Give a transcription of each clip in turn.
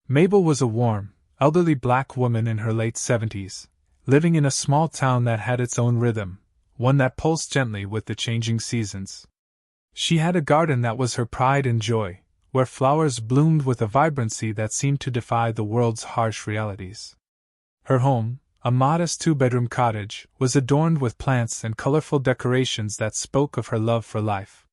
Mabel was a warm, elderly black woman in her late 70s, living in a small town that had its own rhythm, one that pulsed gently with the changing seasons. She had a garden that was her pride and joy, where flowers bloomed with a vibrancy that seemed to defy the world's harsh realities. Her home, a modest two-bedroom cottage, was adorned with plants and colorful decorations that spoke of her love for life.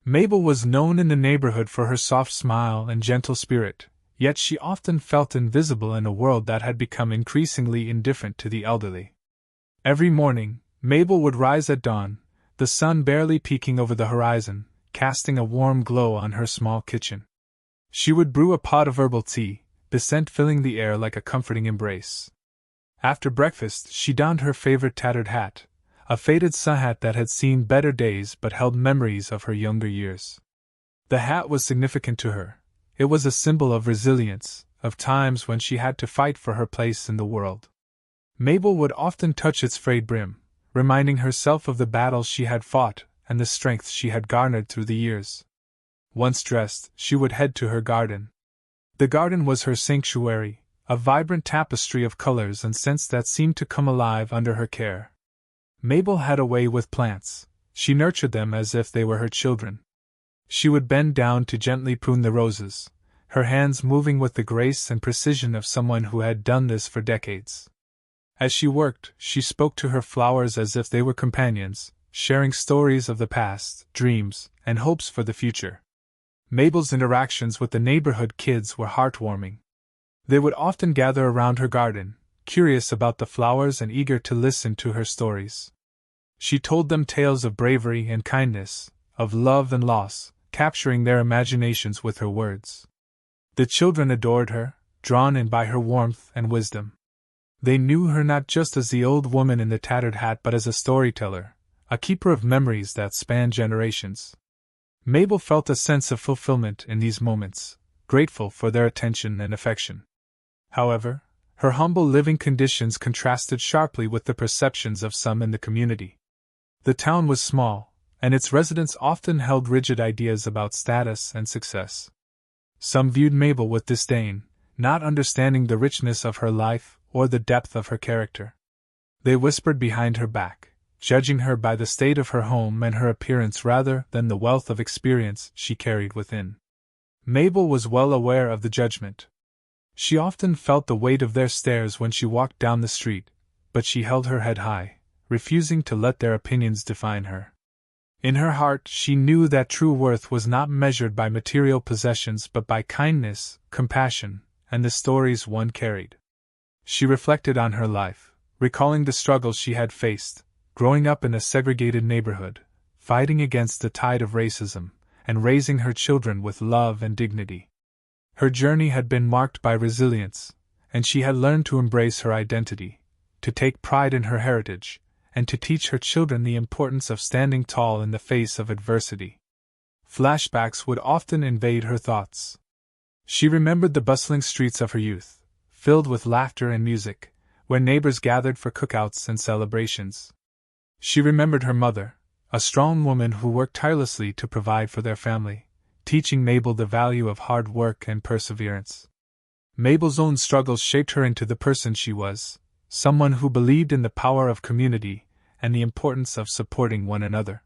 Mabel was known in the neighborhood for her soft smile and gentle spirit, yet she often felt invisible in a world that had become increasingly indifferent to the elderly. Every morning, Mabel would rise at dawn, the sun barely peeking over the horizon, casting a warm glow on her small kitchen. She would brew a pot of herbal tea, the scent filling the air like a comforting embrace. After breakfast, she donned her favorite tattered hat, a faded sun hat that had seen better days but held memories of her younger years. The hat was significant to her. It was a symbol of resilience, of times when she had to fight for her place in the world. Mabel would often touch its frayed brim, reminding herself of the battles she had fought and the strength she had garnered through the years. Once dressed, she would head to her garden. The garden was her sanctuary, a vibrant tapestry of colors and scents that seemed to come alive under her care. Mabel had a way with plants. She nurtured them as if they were her children. She would bend down to gently prune the roses, her hands moving with the grace and precision of someone who had done this for decades. As she worked, she spoke to her flowers as if they were companions, sharing stories of the past, dreams, and hopes for the future. Mabel's interactions with the neighborhood kids were heartwarming. They would often gather around her garden, curious about the flowers and eager to listen to her stories. She told them tales of bravery and kindness, of love and loss, capturing their imaginations with her words. The children adored her, drawn in by her warmth and wisdom. They knew her not just as the old woman in the tattered hat but as a storyteller, a keeper of memories that spanned generations. Mabel felt a sense of fulfillment in these moments, grateful for their attention and affection. However, her humble living conditions contrasted sharply with the perceptions of some in the community. The town was small, and its residents often held rigid ideas about status and success. Some viewed Mabel with disdain, not understanding the richness of her life or the depth of her character. They whispered behind her back, judging her by the state of her home and her appearance rather than the wealth of experience she carried within. Mabel was well aware of the judgment. She often felt the weight of their stares when she walked down the street, but she held her head high, refusing to let their opinions define her. In her heart, she knew that true worth was not measured by material possessions but by kindness, compassion, and the stories one carried. She reflected on her life, recalling the struggles she had faced, growing up in a segregated neighborhood, fighting against the tide of racism, and raising her children with love and dignity. Her journey had been marked by resilience, and she had learned to embrace her identity, to take pride in her heritage, and to teach her children the importance of standing tall in the face of adversity. Flashbacks would often invade her thoughts. She remembered the bustling streets of her youth, filled with laughter and music, where neighbors gathered for cookouts and celebrations. She remembered her mother, a strong woman who worked tirelessly to provide for their family, teaching Mabel the value of hard work and perseverance. Mabel's own struggles shaped her into the person she was, someone who believed in the power of community and the importance of supporting one another.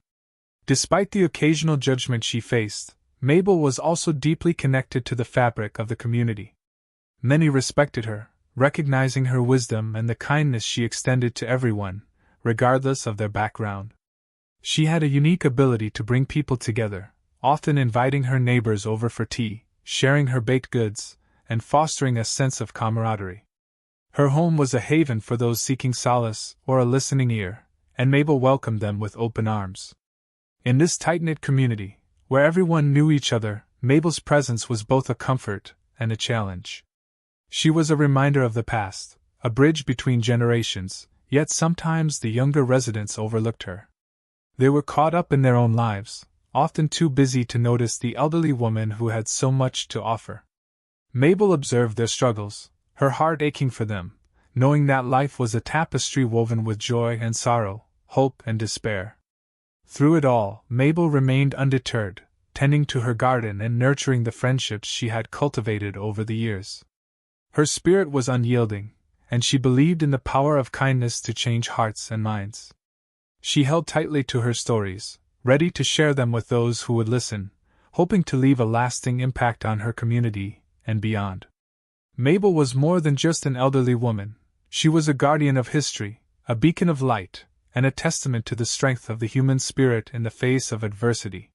Despite the occasional judgment she faced, Mabel was also deeply connected to the fabric of the community. Many respected her, recognizing her wisdom and the kindness she extended to everyone, regardless of their background. She had a unique ability to bring people together, often inviting her neighbors over for tea, sharing her baked goods, and fostering a sense of camaraderie. Her home was a haven for those seeking solace or a listening ear, and Mabel welcomed them with open arms. In this tight-knit community, where everyone knew each other, Mabel's presence was both a comfort and a challenge. She was a reminder of the past, a bridge between generations, yet sometimes the younger residents overlooked her. They were caught up in their own lives, often too busy to notice the elderly woman who had so much to offer. Mabel observed their struggles, her heart aching for them, knowing that life was a tapestry woven with joy and sorrow, hope and despair. Through it all, Mabel remained undeterred, tending to her garden and nurturing the friendships she had cultivated over the years. Her spirit was unyielding, and she believed in the power of kindness to change hearts and minds. She held tightly to her stories, ready to share them with those who would listen, hoping to leave a lasting impact on her community and beyond. Mabel was more than just an elderly woman. She was a guardian of history, a beacon of light, and a testament to the strength of the human spirit in the face of adversity.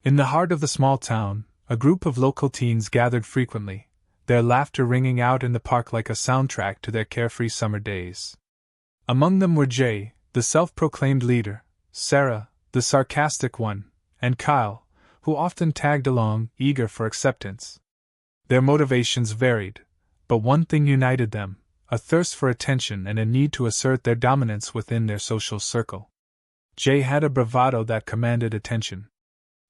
In the heart of the small town, a group of local teens gathered frequently, their laughter ringing out in the park like a soundtrack to their carefree summer days. Among them were Jay, the self-proclaimed leader, Sarah, the sarcastic one, and Kyle, who often tagged along, eager for acceptance. Their motivations varied, but one thing united them: a thirst for attention and a need to assert their dominance within their social circle. Jay had a bravado that commanded attention.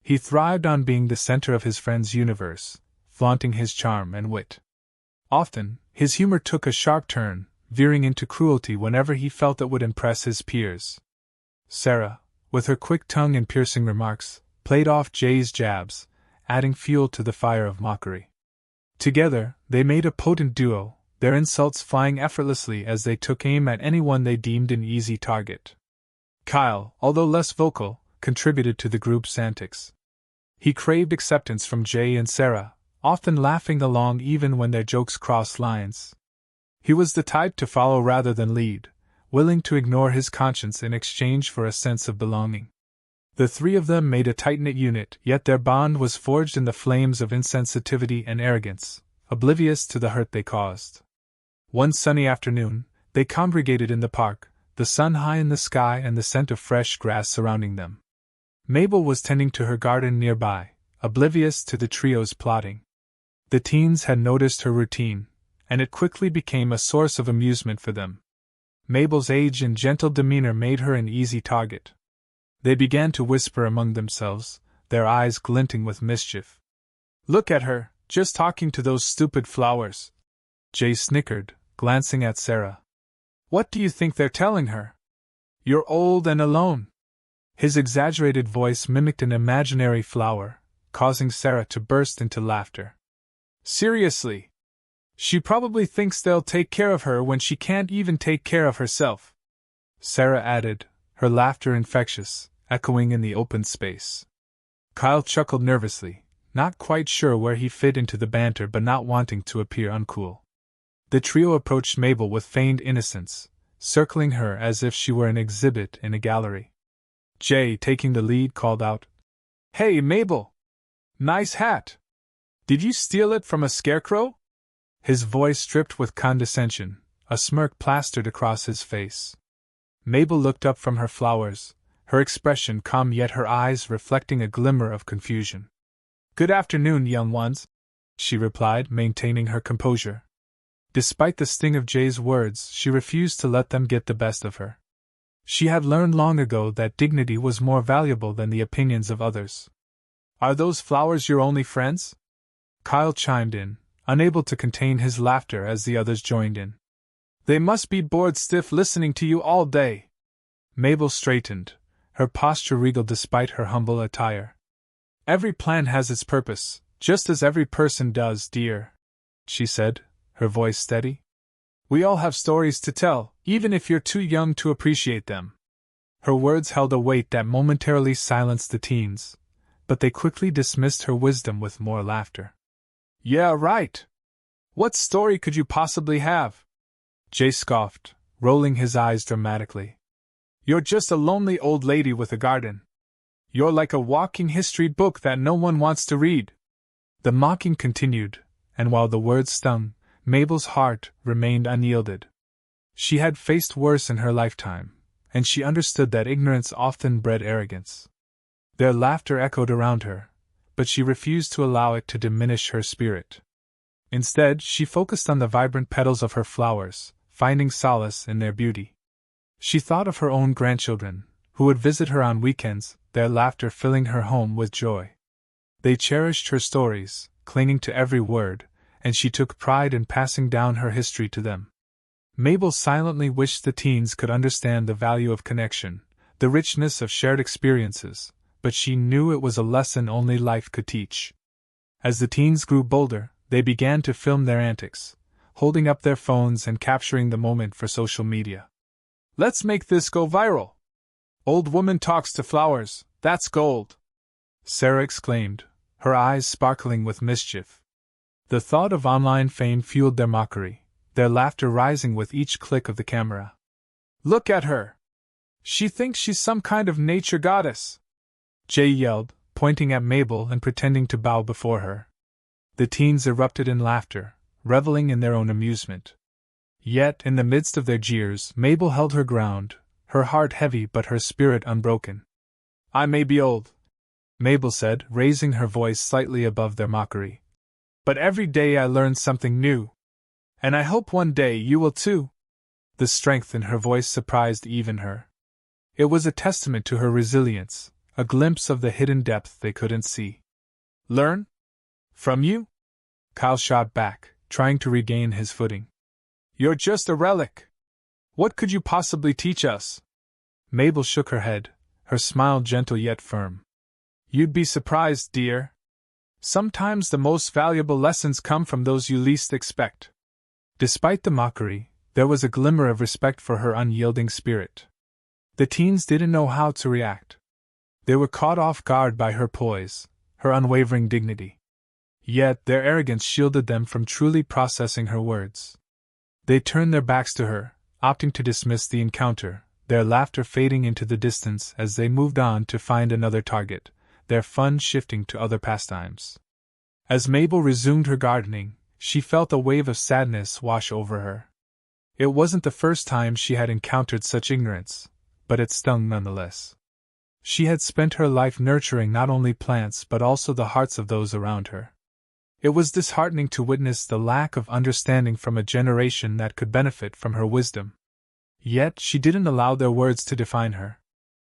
He thrived on being the center of his friend's universe, flaunting his charm and wit. Often, his humor took a sharp turn, veering into cruelty whenever he felt it would impress his peers. Sarah, with her quick tongue and piercing remarks, played off Jay's jabs, adding fuel to the fire of mockery. Together, they made a potent duo, their insults flying effortlessly as they took aim at anyone they deemed an easy target. Kyle, although less vocal, contributed to the group's antics. He craved acceptance from Jay and Sarah, often laughing along even when their jokes crossed lines. He was the type to follow rather than lead, willing to ignore his conscience in exchange for a sense of belonging. The three of them made a tight-knit unit, yet their bond was forged in the flames of insensitivity and arrogance, oblivious to the hurt they caused. One sunny afternoon, they congregated in the park, the sun high in the sky and the scent of fresh grass surrounding them. Mabel was tending to her garden nearby, oblivious to the trio's plotting. The teens had noticed her routine, and it quickly became a source of amusement for them. Mabel's age and gentle demeanor made her an easy target. They began to whisper among themselves, their eyes glinting with mischief. "Look at her, just talking to those stupid flowers," Jay snickered, glancing at Sarah. "What do you think they're telling her? You're old and alone." His exaggerated voice mimicked an imaginary flower, causing Sarah to burst into laughter. "Seriously? She probably thinks they'll take care of her when she can't even take care of herself," Sarah added, her laughter infectious, echoing in the open space. Kyle chuckled nervously, not quite sure where he fit into the banter but not wanting to appear uncool. The trio approached Mabel with feigned innocence, circling her as if she were an exhibit in a gallery. Jay, taking the lead, called out, "Hey, Mabel! Nice hat! Did you steal it from a scarecrow?" His voice dripped with condescension, a smirk plastered across his face. Mabel looked up from her flowers, her expression calm yet her eyes reflecting a glimmer of confusion. "Good afternoon, young ones," she replied, maintaining her composure. Despite the sting of Jay's words, she refused to let them get the best of her. She had learned long ago that dignity was more valuable than the opinions of others. "Are those flowers your only friends?" Kyle chimed in, unable to contain his laughter as the others joined in. "They must be bored stiff listening to you all day." Mabel straightened, her posture regal despite her humble attire. "Every plant has its purpose, just as every person does, dear," she said, her voice steady. "We all have stories to tell, even if you're too young to appreciate them." Her words held a weight that momentarily silenced the teens, but they quickly dismissed her wisdom with more laughter. "Yeah, right. What story could you possibly have?" Jay scoffed, rolling his eyes dramatically. "You're just a lonely old lady with a garden. You're like a walking history book that no one wants to read." The mocking continued, and while the words stung, Mabel's heart remained unyielded. She had faced worse in her lifetime, and she understood that ignorance often bred arrogance. Their laughter echoed around her, but she refused to allow it to diminish her spirit. Instead, she focused on the vibrant petals of her flowers, finding solace in their beauty. She thought of her own grandchildren, who would visit her on weekends, their laughter filling her home with joy. They cherished her stories, clinging to every word, and she took pride in passing down her history to them. Mabel silently wished the teens could understand the value of connection, the richness of shared experiences, but she knew it was a lesson only life could teach. As the teens grew bolder, they began to film their antics, holding up their phones and capturing the moment for social media. "Let's make this go viral! Old woman talks to flowers, that's gold!" Sarah exclaimed, her eyes sparkling with mischief. The thought of online fame fueled their mockery, their laughter rising with each click of the camera. "Look at her! She thinks she's some kind of nature goddess!" Jay yelled, pointing at Mabel and pretending to bow before her. The teens erupted in laughter, reveling in their own amusement. Yet, in the midst of their jeers, Mabel held her ground, her heart heavy but her spirit unbroken. "I may be old," Mabel said, raising her voice slightly above their mockery, "but every day I learn something new. And I hope one day you will too." The strength in her voice surprised even her. It was a testament to her resilience, a glimpse of the hidden depth they couldn't see. "Learn? From you?" Kyle shot back, trying to regain his footing. "You're just a relic. What could you possibly teach us?" Mabel shook her head, her smile gentle yet firm. "You'd be surprised, dear. Sometimes the most valuable lessons come from those you least expect." Despite the mockery, there was a glimmer of respect for her unyielding spirit. The teens didn't know how to react. They were caught off guard by her poise, her unwavering dignity. Yet their arrogance shielded them from truly processing her words. They turned their backs to her, opting to dismiss the encounter, their laughter fading into the distance as they moved on to find another target, their fun shifting to other pastimes. As Mabel resumed her gardening, she felt a wave of sadness wash over her. It wasn't the first time she had encountered such ignorance, but it stung nonetheless. She had spent her life nurturing not only plants but also the hearts of those around her. It was disheartening to witness the lack of understanding from a generation that could benefit from her wisdom. Yet she didn't allow their words to define her.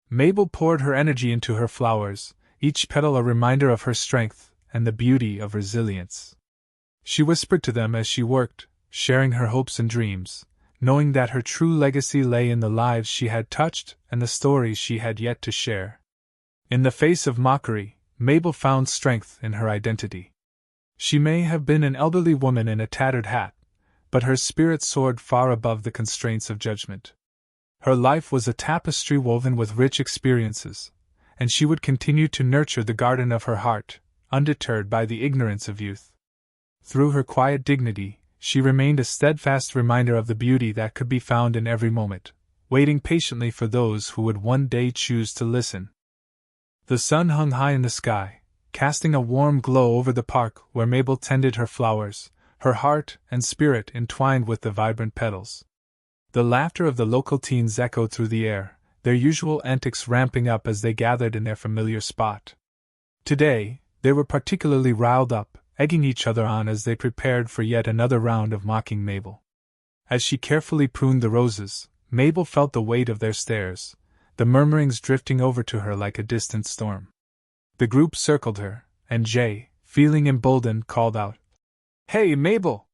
Mabel poured her energy into her flowers, each petal a reminder of her strength and the beauty of resilience. She whispered to them as she worked, sharing her hopes and dreams, knowing that her true legacy lay in the lives she had touched and the stories she had yet to share. In the face of mockery, Mabel found strength in her identity. She may have been an elderly woman in a tattered hat, but her spirit soared far above the constraints of judgment. Her life was a tapestry woven with rich experiences, and she would continue to nurture the garden of her heart, undeterred by the ignorance of youth. Through her quiet dignity, she remained a steadfast reminder of the beauty that could be found in every moment, waiting patiently for those who would one day choose to listen. The sun hung high in the sky, casting a warm glow over the park where Mabel tended her flowers, her heart and spirit entwined with the vibrant petals. The laughter of the local teens echoed through the air, their usual antics ramping up as they gathered in their familiar spot. Today, they were particularly riled up, egging each other on as they prepared for yet another round of mocking Mabel. As she carefully pruned the roses, Mabel felt the weight of their stares, the murmurings drifting over to her like a distant storm. The group circled her, and Jay, feeling emboldened, called out, "Hey, Mabel!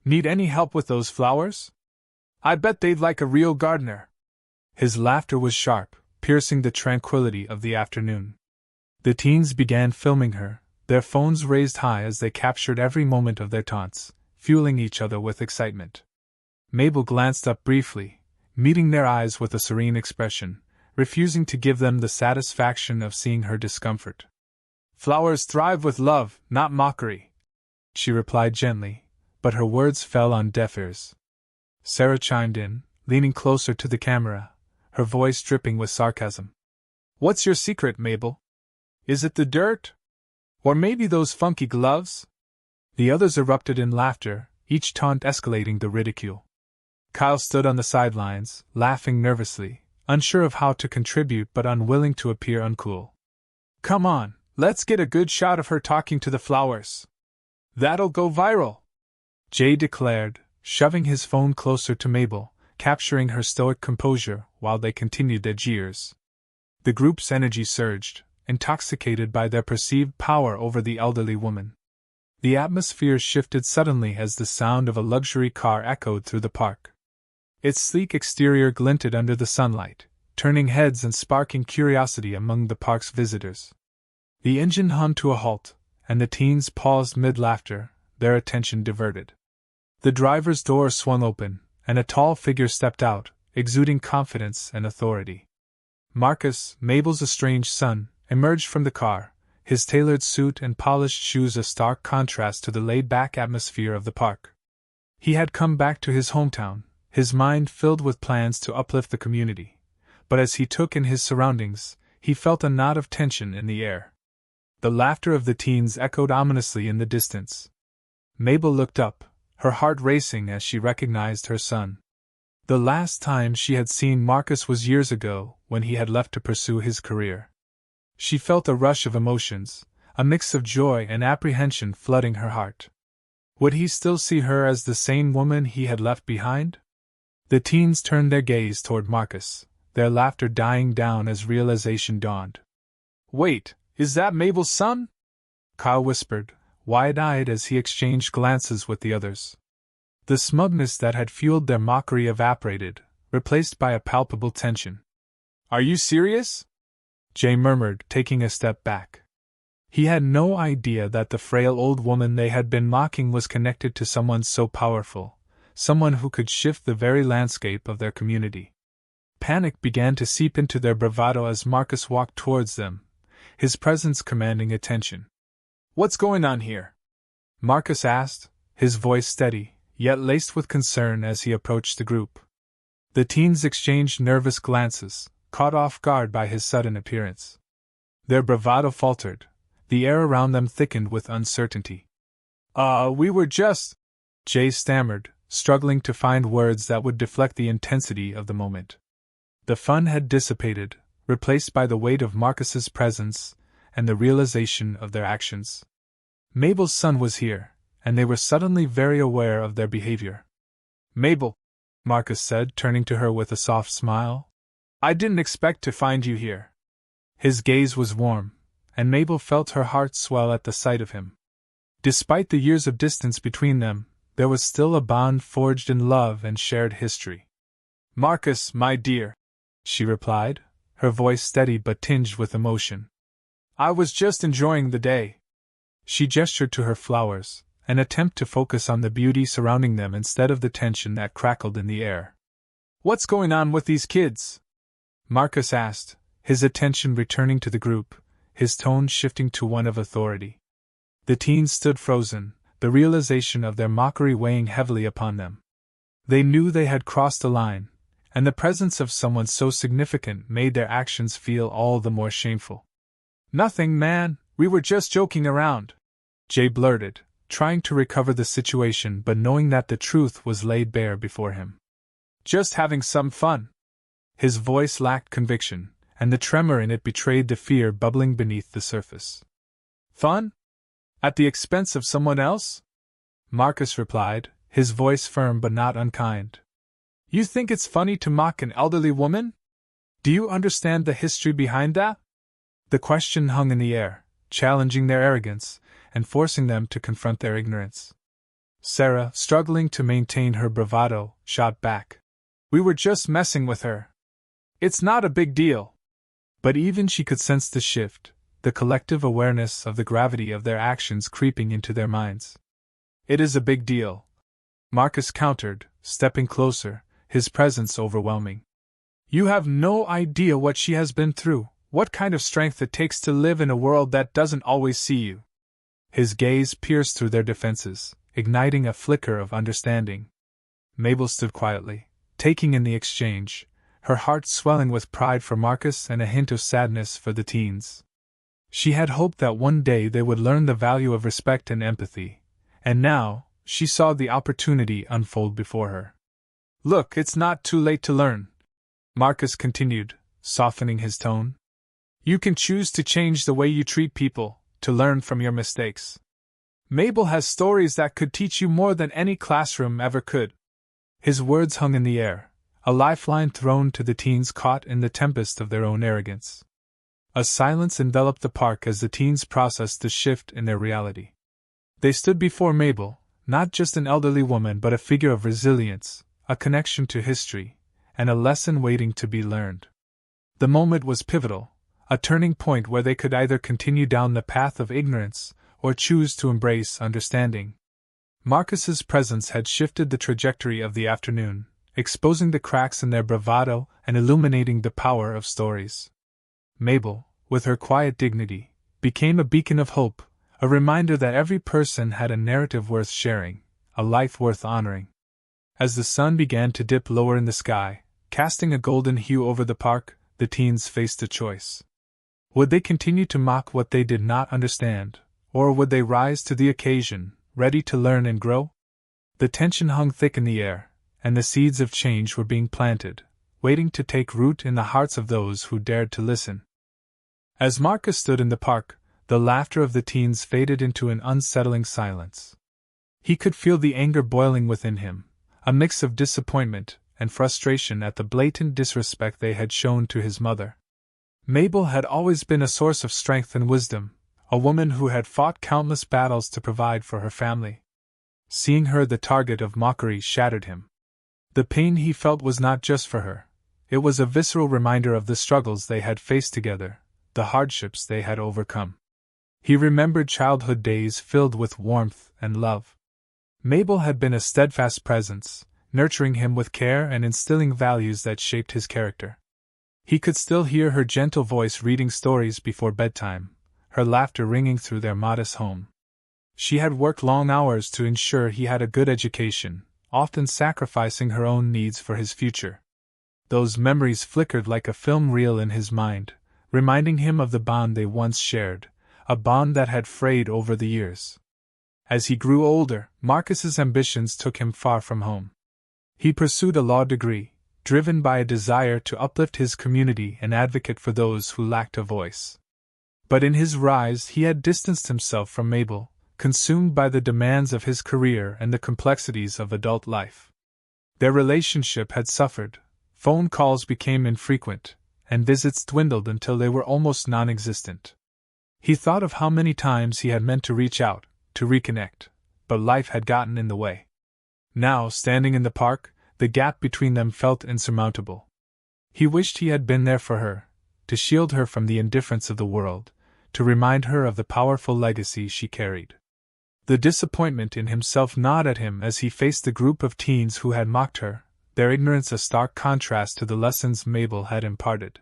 Need any help with those flowers? I bet they'd like a real gardener." His laughter was sharp, piercing the tranquility of the afternoon. The teens began filming her, their phones raised high as they captured every moment of their taunts, fueling each other with excitement. Mabel glanced up briefly, meeting their eyes with a serene expression, refusing to give them the satisfaction of seeing her discomfort. "Flowers thrive with love, not mockery," she replied gently, but her words fell on deaf ears. Sarah chimed in, leaning closer to the camera, her voice dripping with sarcasm. "What's your secret, Mabel? Is it the dirt? Or maybe those funky gloves?" The others erupted in laughter, each taunt escalating the ridicule. Kyle stood on the sidelines, laughing nervously, unsure of how to contribute but unwilling to appear uncool. "Come on, let's get a good shot of her talking to the flowers. That'll go viral," Jay declared, shoving his phone closer to Mabel, capturing her stoic composure while they continued their jeers. The group's energy surged, intoxicated by their perceived power over the elderly woman. The atmosphere shifted suddenly as the sound of a luxury car echoed through the park. Its sleek exterior glinted under the sunlight, turning heads and sparking curiosity among the park's visitors. The engine hummed to a halt, and the teens paused mid-laughter, their attention diverted. The driver's door swung open, and a tall figure stepped out, exuding confidence and authority. Marcus, Mabel's estranged son, emerged from the car, his tailored suit and polished shoes a stark contrast to the laid-back atmosphere of the park. He had come back to his hometown, his mind filled with plans to uplift the community, but as he took in his surroundings, he felt a knot of tension in the air. The laughter of the teens echoed ominously in the distance. Mabel looked up, her heart racing as she recognized her son. The last time she had seen Marcus was years ago, when he had left to pursue his career. She felt a rush of emotions, a mix of joy and apprehension flooding her heart. Would he still see her as the same woman he had left behind? The teens turned their gaze toward Marcus, their laughter dying down as realization dawned. "Wait, is that Mabel's son?" Kyle whispered, wide-eyed as he exchanged glances with the others. The smugness that had fueled their mockery evaporated, replaced by a palpable tension. "Are you serious?" Jay murmured, taking a step back. He had no idea that the frail old woman they had been mocking was connected to someone so powerful, someone who could shift the very landscape of their community. Panic began to seep into their bravado as Marcus walked towards them, his presence commanding attention. "What's going on here?" Marcus asked, his voice steady, yet laced with concern as he approached the group. The teens exchanged nervous glances, caught off guard by his sudden appearance. Their bravado faltered, the air around them thickened with uncertainty. We were just," Jay stammered, struggling to find words that would deflect the intensity of the moment. The fun had dissipated, replaced by the weight of Marcus's presence and the realization of their actions. Mabel's son was here, and they were suddenly very aware of their behavior. "Mabel," Marcus said, turning to her with a soft smile, "I didn't expect to find you here." His gaze was warm, and Mabel felt her heart swell at the sight of him. Despite the years of distance between them, there was still a bond forged in love and shared history. "Marcus, my dear," she replied, her voice steady but tinged with emotion. "I was just enjoying the day." She gestured to her flowers, an attempt to focus on the beauty surrounding them instead of the tension that crackled in the air. "What's going on with these kids?" Marcus asked, his attention returning to the group, his tone shifting to one of authority. The teens stood frozen, the realization of their mockery weighing heavily upon them. They knew they had crossed a line, and the presence of someone so significant made their actions feel all the more shameful. "Nothing, man, we were just joking around," Jay blurted, trying to recover the situation but knowing that the truth was laid bare before him. "Just having some fun." His voice lacked conviction, and the tremor in it betrayed the fear bubbling beneath the surface. "Fun? At the expense of someone else?" Marcus replied, his voice firm but not unkind. "You think it's funny to mock an elderly woman? Do you understand the history behind that?" The question hung in the air, challenging their arrogance, and forcing them to confront their ignorance. Sarah, struggling to maintain her bravado, shot back. "We were just messing with her. It's not a big deal." But even she could sense the shift, the collective awareness of the gravity of their actions creeping into their minds. "It is a big deal," Marcus countered, stepping closer, his presence overwhelming. "You have no idea what she has been through, what kind of strength it takes to live in a world that doesn't always see you." His gaze pierced through their defenses, igniting a flicker of understanding. Mabel stood quietly, taking in the exchange, her heart swelling with pride for Marcus and a hint of sadness for the teens. She had hoped that one day they would learn the value of respect and empathy, and now, she saw the opportunity unfold before her. "Look, it's not too late to learn," Marcus continued, softening his tone. "You can choose to change the way you treat people, to learn from your mistakes. Mabel has stories that could teach you more than any classroom ever could." His words hung in the air, a lifeline thrown to the teens caught in the tempest of their own arrogance. A silence enveloped the park as the teens processed the shift in their reality. They stood before Mabel, not just an elderly woman but a figure of resilience, a connection to history, and a lesson waiting to be learned. The moment was pivotal, a turning point where they could either continue down the path of ignorance or choose to embrace understanding. Marcus's presence had shifted the trajectory of the afternoon, exposing the cracks in their bravado and illuminating the power of stories. Mabel, with her quiet dignity, became a beacon of hope, a reminder that every person had a narrative worth sharing, a life worth honoring. As the sun began to dip lower in the sky, casting a golden hue over the park, the teens faced a choice. Would they continue to mock what they did not understand, or would they rise to the occasion, ready to learn and grow? The tension hung thick in the air, and the seeds of change were being planted, waiting to take root in the hearts of those who dared to listen. As Marcus stood in the park, the laughter of the teens faded into an unsettling silence. He could feel the anger boiling within him, a mix of disappointment and frustration at the blatant disrespect they had shown to his mother. Mabel had always been a source of strength and wisdom, a woman who had fought countless battles to provide for her family. Seeing her the target of mockery shattered him. The pain he felt was not just for her. It was a visceral reminder of the struggles they had faced together, the hardships they had overcome. He remembered childhood days filled with warmth and love. Mabel had been a steadfast presence, nurturing him with care and instilling values that shaped his character. He could still hear her gentle voice reading stories before bedtime, her laughter ringing through their modest home. She had worked long hours to ensure he had a good education, often sacrificing her own needs for his future. Those memories flickered like a film reel in his mind, reminding him of the bond they once shared, a bond that had frayed over the years. As he grew older, Marcus's ambitions took him far from home. He pursued a law degree, driven by a desire to uplift his community and advocate for those who lacked a voice. But in his rise he had distanced himself from Mabel, consumed by the demands of his career and the complexities of adult life. Their relationship had suffered, phone calls became infrequent, and visits dwindled until they were almost non-existent. He thought of how many times he had meant to reach out, to reconnect, but life had gotten in the way. Now, standing in the park, the gap between them felt insurmountable. He wished he had been there for her, to shield her from the indifference of the world, to remind her of the powerful legacy she carried. The disappointment in himself gnawed at him as he faced the group of teens who had mocked her, their ignorance a stark contrast to the lessons Mabel had imparted.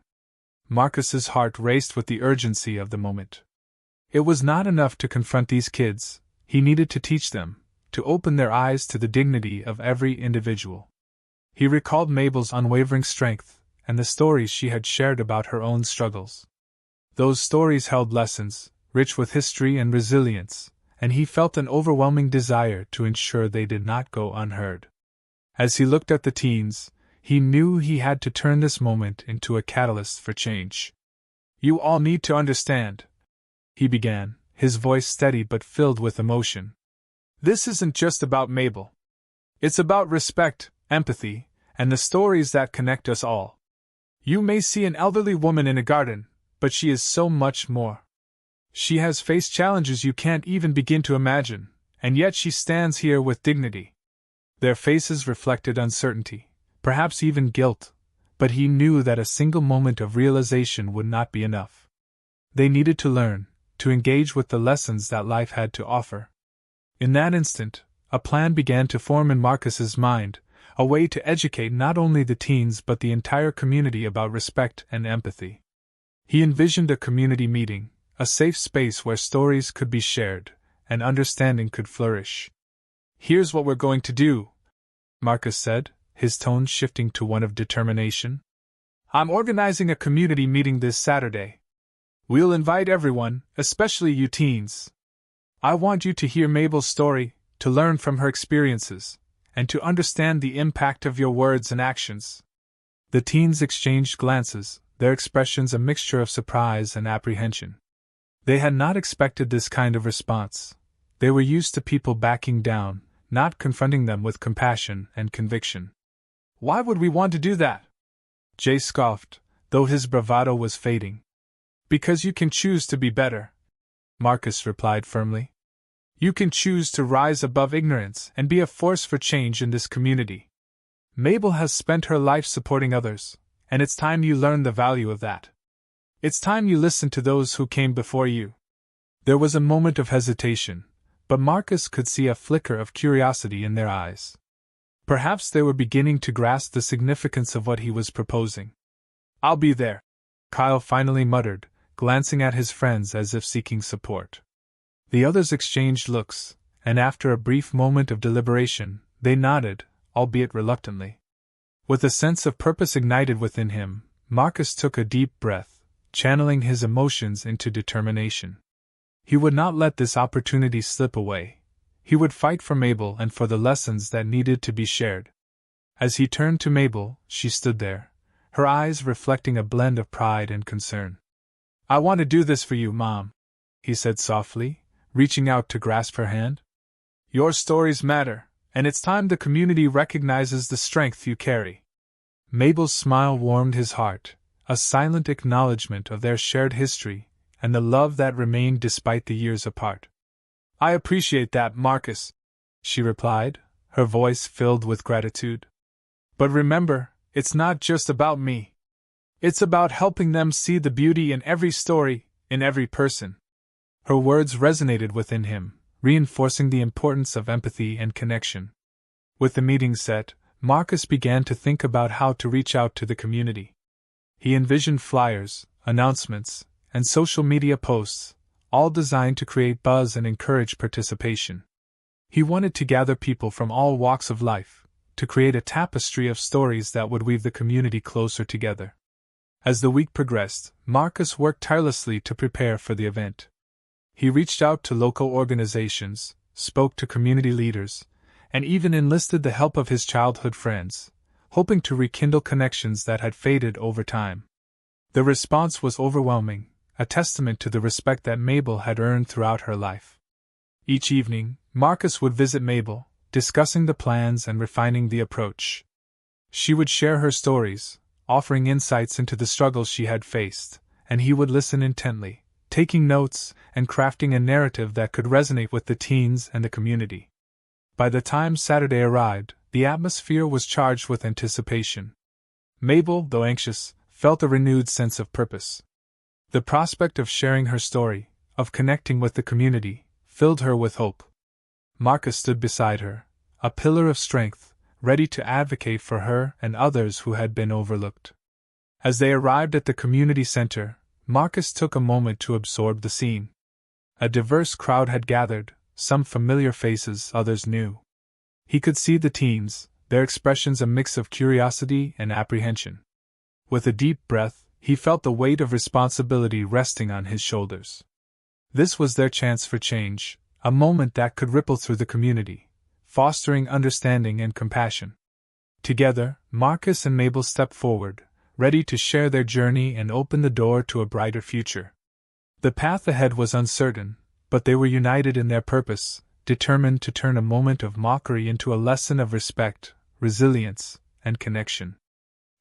Marcus's heart raced with the urgency of the moment. It was not enough to confront these kids, he needed to teach them, to open their eyes to the dignity of every individual. He recalled Mabel's unwavering strength, and the stories she had shared about her own struggles. Those stories held lessons, rich with history and resilience, and he felt an overwhelming desire to ensure they did not go unheard. As he looked at the teens, he knew he had to turn this moment into a catalyst for change. "You all need to understand," he began, his voice steady but filled with emotion. "This isn't just about Mabel. It's about respect, empathy, and the stories that connect us all. You may see an elderly woman in a garden, but she is so much more. She has faced challenges you can't even begin to imagine, and yet she stands here with dignity." Their faces reflected uncertainty, perhaps even guilt, but he knew that a single moment of realization would not be enough. They needed to learn, to engage with the lessons that life had to offer. In that instant, a plan began to form in Marcus's mind, a way to educate not only the teens but the entire community about respect and empathy. He envisioned a community meeting, a safe space where stories could be shared, and understanding could flourish. "Here's what we're going to do," Marcus said, his tone shifting to one of determination. "I'm organizing a community meeting this Saturday. We'll invite everyone, especially you teens. I want you to hear Mabel's story, to learn from her experiences, and to understand the impact of your words and actions." The teens exchanged glances, their expressions a mixture of surprise and apprehension. They had not expected this kind of response. They were used to people backing down, not confronting them with compassion and conviction. "Why would we want to do that?" Jay scoffed, though his bravado was fading. "Because you can choose to be better," Marcus replied firmly. "You can choose to rise above ignorance and be a force for change in this community. Mabel has spent her life supporting others, and it's time you learn the value of that. It's time you listen to those who came before you." There was a moment of hesitation, but Marcus could see a flicker of curiosity in their eyes. Perhaps they were beginning to grasp the significance of what he was proposing. "I'll be there," Kyle finally muttered, glancing at his friends as if seeking support. The others exchanged looks, and after a brief moment of deliberation, they nodded, albeit reluctantly. With a sense of purpose ignited within him, Marcus took a deep breath, channeling his emotions into determination. He would not let this opportunity slip away. He would fight for Mabel and for the lessons that needed to be shared. As he turned to Mabel, she stood there, her eyes reflecting a blend of pride and concern. "I want to do this for you, Mom," he said softly, reaching out to grasp her hand. "Your stories matter, and it's time the community recognizes the strength you carry." Mabel's smile warmed his heart, a silent acknowledgement of their shared history and the love that remained despite the years apart. "I appreciate that, Marcus," she replied, her voice filled with gratitude. "But remember, it's not just about me. It's about helping them see the beauty in every story, in every person." Her words resonated within him, reinforcing the importance of empathy and connection. With the meeting set, Marcus began to think about how to reach out to the community. He envisioned flyers, announcements, and social media posts, all designed to create buzz and encourage participation. He wanted to gather people from all walks of life, to create a tapestry of stories that would weave the community closer together. As the week progressed, Marcus worked tirelessly to prepare for the event. He reached out to local organizations, spoke to community leaders, and even enlisted the help of his childhood friends, hoping to rekindle connections that had faded over time. The response was overwhelming, a testament to the respect that Mabel had earned throughout her life. Each evening, Marcus would visit Mabel, discussing the plans and refining the approach. She would share her stories, offering insights into the struggles she had faced, and he would listen intently, taking notes and crafting a narrative that could resonate with the teens and the community. By the time Saturday arrived, the atmosphere was charged with anticipation. Mabel, though anxious, felt a renewed sense of purpose. The prospect of sharing her story, of connecting with the community, filled her with hope. Marcus stood beside her, a pillar of strength, ready to advocate for her and others who had been overlooked. As they arrived at the community center, Marcus took a moment to absorb the scene. A diverse crowd had gathered, some familiar faces, others new. He could see the teens, their expressions a mix of curiosity and apprehension. With a deep breath, he felt the weight of responsibility resting on his shoulders. This was their chance for change, a moment that could ripple through the community, fostering understanding and compassion. Together, Marcus and Mabel stepped forward, ready to share their journey and open the door to a brighter future. The path ahead was uncertain, but they were united in their purpose, determined to turn a moment of mockery into a lesson of respect, resilience, and connection.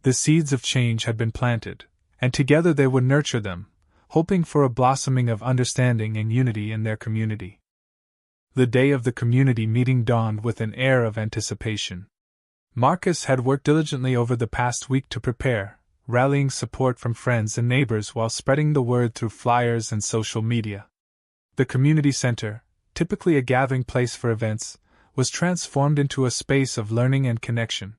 The seeds of change had been planted, and together they would nurture them, hoping for a blossoming of understanding and unity in their community. The day of the community meeting dawned with an air of anticipation. Marcus had worked diligently over the past week to prepare, rallying support from friends and neighbors while spreading the word through flyers and social media. The community center, typically a gathering place for events, was transformed into a space of learning and connection.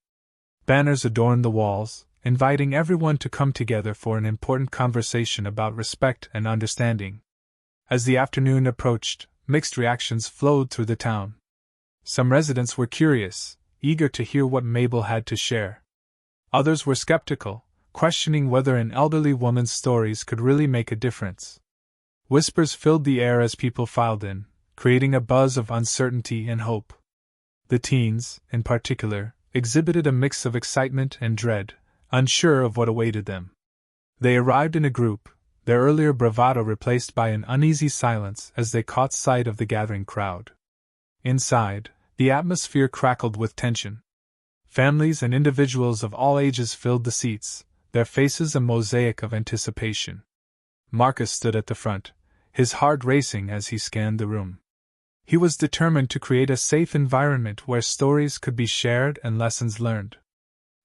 Banners adorned the walls, inviting everyone to come together for an important conversation about respect and understanding. As the afternoon approached, mixed reactions flowed through the town. Some residents were curious, eager to hear what Mabel had to share. Others were skeptical, questioning whether an elderly woman's stories could really make a difference. Whispers filled the air as people filed in, creating a buzz of uncertainty and hope. The teens, in particular, exhibited a mix of excitement and dread, unsure of what awaited them. They arrived in a group, their earlier bravado replaced by an uneasy silence as they caught sight of the gathering crowd. Inside, the atmosphere crackled with tension. Families and individuals of all ages filled the seats, their faces a mosaic of anticipation. Marcus stood at the front, his heart racing as he scanned the room. He was determined to create a safe environment where stories could be shared and lessons learned.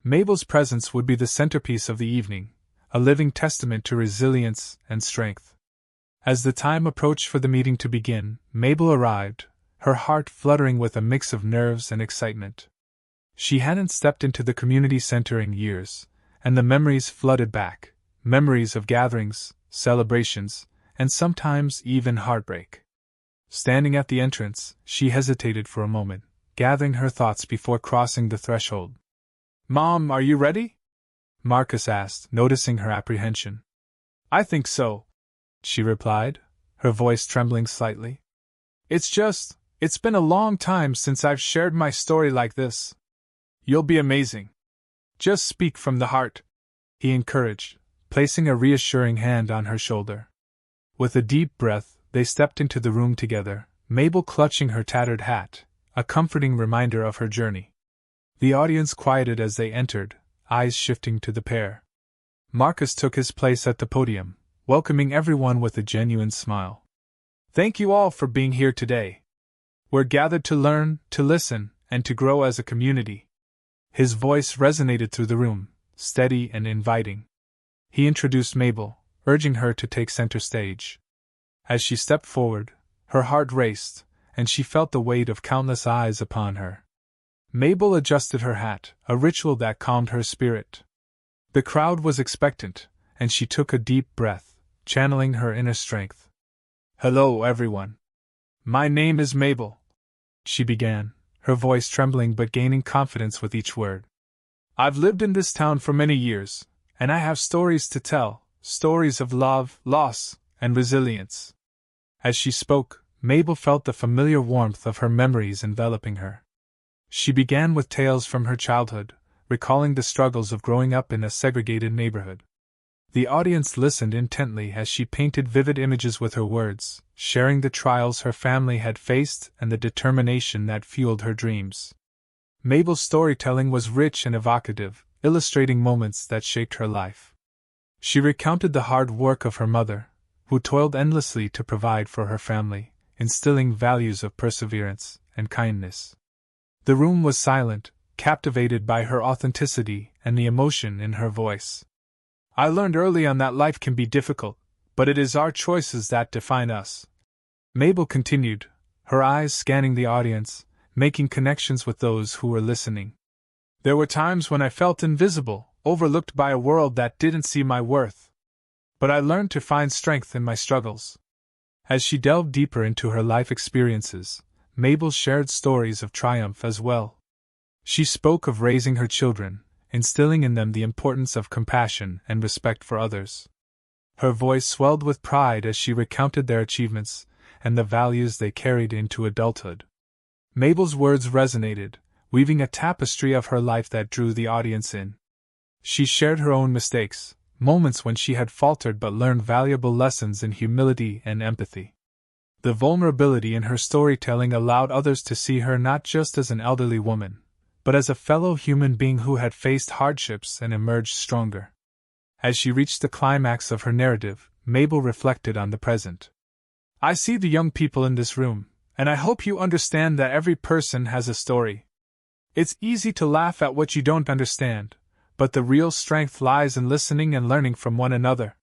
Mabel's presence would be the centerpiece of the evening, a living testament to resilience and strength. As the time approached for the meeting to begin, Mabel arrived, her heart fluttering with a mix of nerves and excitement. She hadn't stepped into the community center in years, and the memories flooded back, memories of gatherings, celebrations, and sometimes even heartbreak. Standing at the entrance, she hesitated for a moment, gathering her thoughts before crossing the threshold. "Mom, are you ready?" Marcus asked, noticing her apprehension. "I think so," she replied, her voice trembling slightly. It's been a long time since I've shared my story like this. You'll be amazing. Just speak from the heart," he encouraged, placing a reassuring hand on her shoulder. With a deep breath, they stepped into the room together, Mabel clutching her tattered hat, a comforting reminder of her journey. The audience quieted as they entered, eyes shifting to the pair. Marcus took his place at the podium, welcoming everyone with a genuine smile. "Thank you all for being here today. We're gathered to learn, to listen, and to grow as a community." His voice resonated through the room, steady and inviting. He introduced Mabel, urging her to take center stage. As she stepped forward, her heart raced, and she felt the weight of countless eyes upon her. Mabel adjusted her hat, a ritual that calmed her spirit. The crowd was expectant, and she took a deep breath, channeling her inner strength. "Hello, everyone. My name is Mabel," she began, her voice trembling but gaining confidence with each word. "I've lived in this town for many years, and I have stories to tell, stories of love, loss, and resilience." As she spoke, Mabel felt the familiar warmth of her memories enveloping her. She began with tales from her childhood, recalling the struggles of growing up in a segregated neighborhood. The audience listened intently as she painted vivid images with her words, sharing the trials her family had faced and the determination that fueled her dreams. Mabel's storytelling was rich and evocative, illustrating moments that shaped her life. She recounted the hard work of her mother, who toiled endlessly to provide for her family, instilling values of perseverance and kindness. The room was silent, captivated by her authenticity and the emotion in her voice. "I learned early on that life can be difficult, but it is our choices that define us," Mabel continued, her eyes scanning the audience, making connections with those who were listening. "There were times when I felt invisible, overlooked by a world that didn't see my worth. But I learned to find strength in my struggles." As she delved deeper into her life experiences, Mabel shared stories of triumph as well. She spoke of raising her children, instilling in them the importance of compassion and respect for others. Her voice swelled with pride as she recounted their achievements and the values they carried into adulthood. Mabel's words resonated, weaving a tapestry of her life that drew the audience in. She shared her own mistakes, moments when she had faltered but learned valuable lessons in humility and empathy. The vulnerability in her storytelling allowed others to see her not just as an elderly woman, but as a fellow human being who had faced hardships and emerged stronger. As she reached the climax of her narrative, Mabel reflected on the present. "I see the young people in this room, and I hope you understand that every person has a story. It's easy to laugh at what you don't understand, but the real strength lies in listening and learning from one another."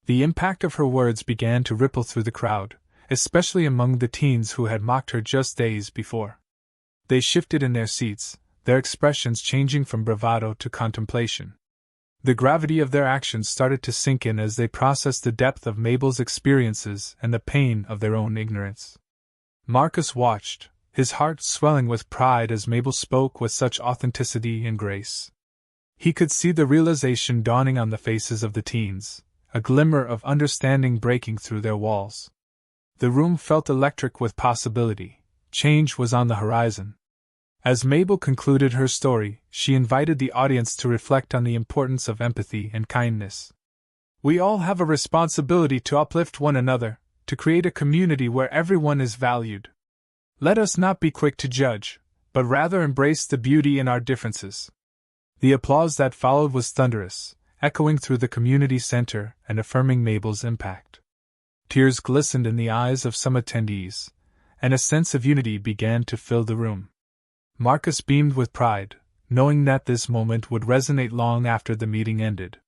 The impact of her words began to ripple through the crowd, especially among the teens who had mocked her just days before. They shifted in their seats, their expressions changing from bravado to contemplation. The gravity of their actions started to sink in as they processed the depth of Mabel's experiences and the pain of their own ignorance. Marcus watched, his heart swelling with pride as Mabel spoke with such authenticity and grace. He could see the realization dawning on the faces of the teens, a glimmer of understanding breaking through their walls. The room felt electric with possibility. Change was on the horizon. As Mabel concluded her story, she invited the audience to reflect on the importance of empathy and kindness. "We all have a responsibility to uplift one another, to create a community where everyone is valued. Let us not be quick to judge, but rather embrace the beauty in our differences." The applause that followed was thunderous, echoing through the community center and affirming Mabel's impact. Tears glistened in the eyes of some attendees, and a sense of unity began to fill the room. Marcus beamed with pride, knowing that this moment would resonate long after the meeting ended.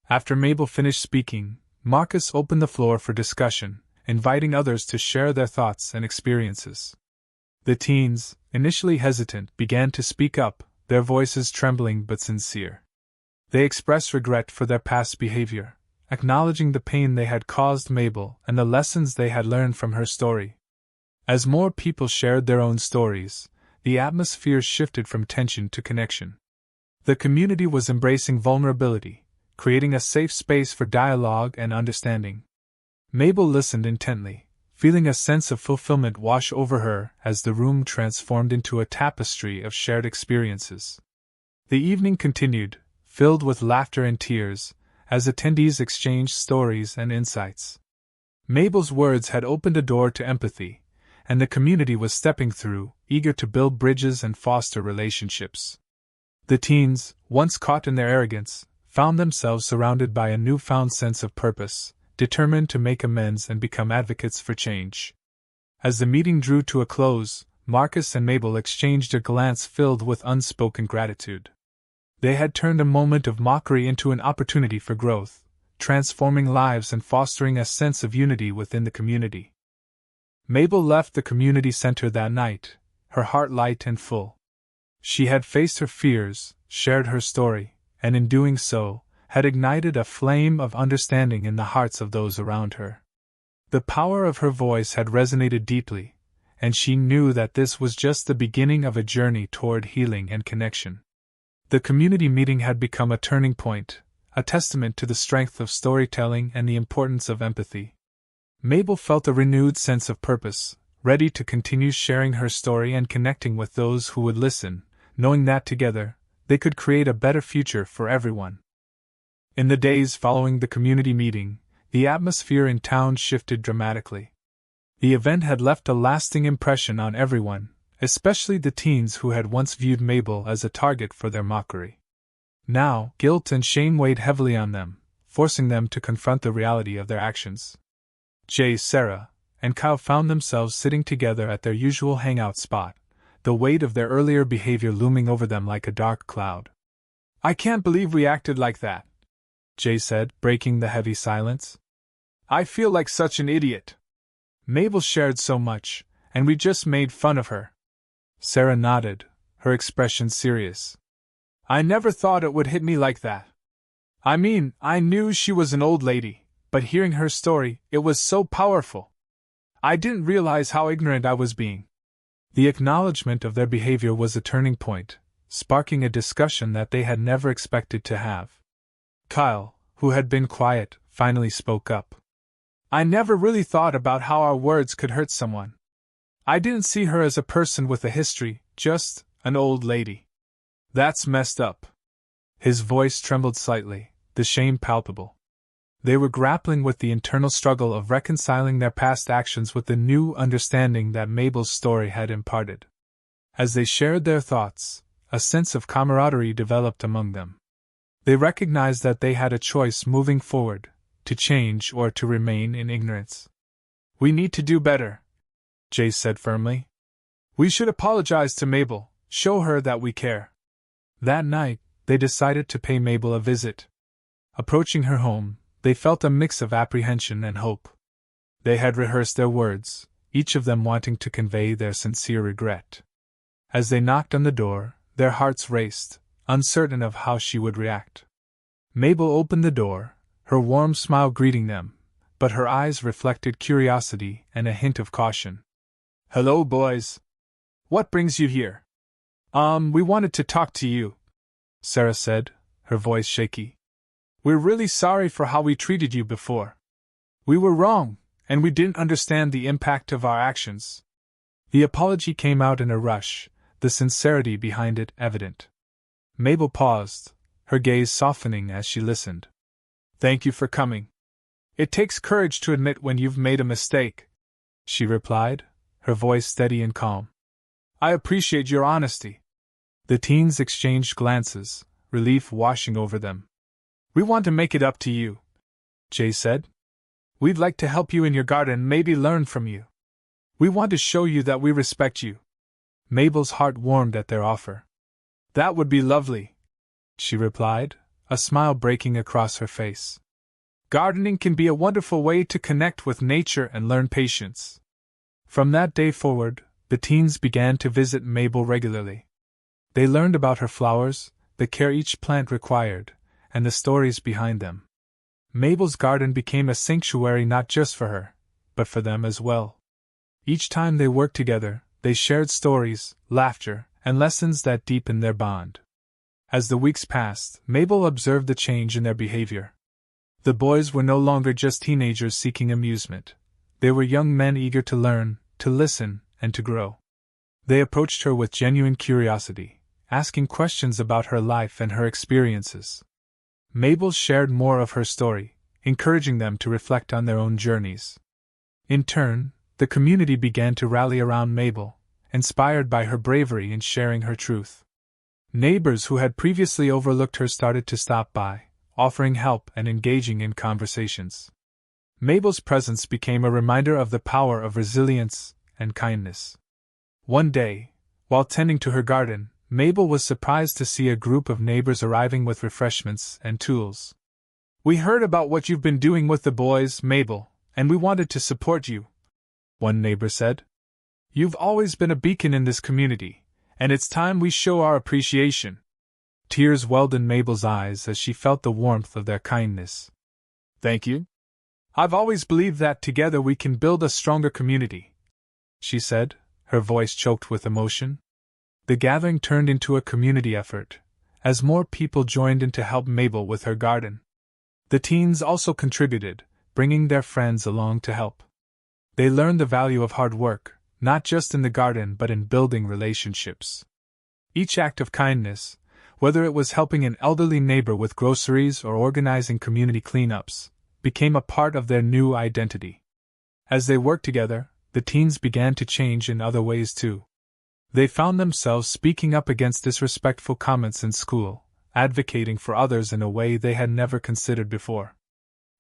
After Mabel finished speaking, Marcus opened the floor for discussion, inviting others to share their thoughts and experiences. The teens, initially hesitant, began to speak up, their voices trembling but sincere. They expressed regret for their past behavior, acknowledging the pain they had caused Mabel and the lessons they had learned from her story. As more people shared their own stories, the atmosphere shifted from tension to connection. The community was embracing vulnerability, creating a safe space for dialogue and understanding. Mabel listened intently, feeling a sense of fulfillment wash over her as the room transformed into a tapestry of shared experiences. The evening continued, filled with laughter and tears, as attendees exchanged stories and insights. Mabel's words had opened a door to empathy, and the community was stepping through, eager to build bridges and foster relationships. The teens, once caught in their arrogance, found themselves surrounded by a newfound sense of purpose, determined to make amends and become advocates for change. As the meeting drew to a close, Marcus and Mabel exchanged a glance filled with unspoken gratitude. They had turned a moment of mockery into an opportunity for growth, transforming lives and fostering a sense of unity within the community. Mabel left the community center that night, her heart light and full. She had faced her fears, shared her story, and in doing so, had ignited a flame of understanding in the hearts of those around her. The power of her voice had resonated deeply, and she knew that this was just the beginning of a journey toward healing and connection. The community meeting had become a turning point, a testament to the strength of storytelling and the importance of empathy. Mabel felt a renewed sense of purpose, ready to continue sharing her story and connecting with those who would listen, knowing that together, they could create a better future for everyone. In the days following the community meeting, the atmosphere in town shifted dramatically. The event had left a lasting impression on everyone, especially the teens who had once viewed Mabel as a target for their mockery. Now, guilt and shame weighed heavily on them, forcing them to confront the reality of their actions. Jay, Sarah, and Kyle found themselves sitting together at their usual hangout spot, the weight of their earlier behavior looming over them like a dark cloud. "I can't believe we acted like that," Jay said, breaking the heavy silence. "I feel like such an idiot. Mabel shared so much, and we just made fun of her." Sarah nodded, her expression serious. "I never thought it would hit me like that. I mean, I knew she was an old lady, but hearing her story, it was so powerful. I didn't realize how ignorant I was being." The acknowledgement of their behavior was a turning point, sparking a discussion that they had never expected to have. Kyle, who had been quiet, finally spoke up. "I never really thought about how our words could hurt someone. I didn't see her as a person with a history, just an old lady. That's messed up." His voice trembled slightly, the shame palpable. They were grappling with the internal struggle of reconciling their past actions with the new understanding that Mabel's story had imparted. As they shared their thoughts, a sense of camaraderie developed among them. They recognized that they had a choice moving forward, to change or to remain in ignorance. "We need to do better," Jay said firmly. "We should apologize to Mabel, show her that we care." That night, they decided to pay Mabel a visit. Approaching her home, they felt a mix of apprehension and hope. They had rehearsed their words, each of them wanting to convey their sincere regret. As they knocked on the door, their hearts raced, uncertain of how she would react. Mabel opened the door, her warm smile greeting them, but her eyes reflected curiosity and a hint of caution. "Hello, boys. What brings you here?" We wanted to talk to you," Sarah said, her voice shaky. "We're really sorry for how we treated you before. We were wrong, and we didn't understand the impact of our actions." The apology came out in a rush, the sincerity behind it evident. Mabel paused, her gaze softening as she listened. "Thank you for coming. It takes courage to admit when you've made a mistake," she replied, her voice steady and calm. "I appreciate your honesty." The teens exchanged glances, relief washing over them. "We want to make it up to you," Jay said. "We'd like to help you in your garden, maybe learn from you. We want to show you that we respect you." Mabel's heart warmed at their offer. "That would be lovely," she replied, a smile breaking across her face. "Gardening can be a wonderful way to connect with nature and learn patience." From that day forward, the teens began to visit Mabel regularly. They learned about her flowers, the care each plant required, and the stories behind them. Mabel's garden became a sanctuary not just for her, but for them as well. Each time they worked together, they shared stories, laughter, and lessons that deepened their bond. As the weeks passed, Mabel observed the change in their behavior. The boys were no longer just teenagers seeking amusement. They were young men eager to learn, to listen, and to grow. They approached her with genuine curiosity, asking questions about her life and her experiences. Mabel shared more of her story, encouraging them to reflect on their own journeys. In turn, the community began to rally around Mabel, inspired by her bravery in sharing her truth. Neighbors who had previously overlooked her started to stop by, offering help and engaging in conversations. Mabel's presence became a reminder of the power of resilience and kindness. One day, while tending to her garden, Mabel was surprised to see a group of neighbors arriving with refreshments and tools. "We heard about what you've been doing with the boys, Mabel, and we wanted to support you," one neighbor said. "You've always been a beacon in this community, and it's time we show our appreciation." Tears welled in Mabel's eyes as she felt the warmth of their kindness. "Thank you. I've always believed that together we can build a stronger community," she said, her voice choked with emotion. The gathering turned into a community effort, as more people joined in to help Mabel with her garden. The teens also contributed, bringing their friends along to help. They learned the value of hard work, not just in the garden but in building relationships. Each act of kindness, whether it was helping an elderly neighbor with groceries or organizing community cleanups, became a part of their new identity. As they worked together, the teens began to change in other ways too. They found themselves speaking up against disrespectful comments in school, advocating for others in a way they had never considered before.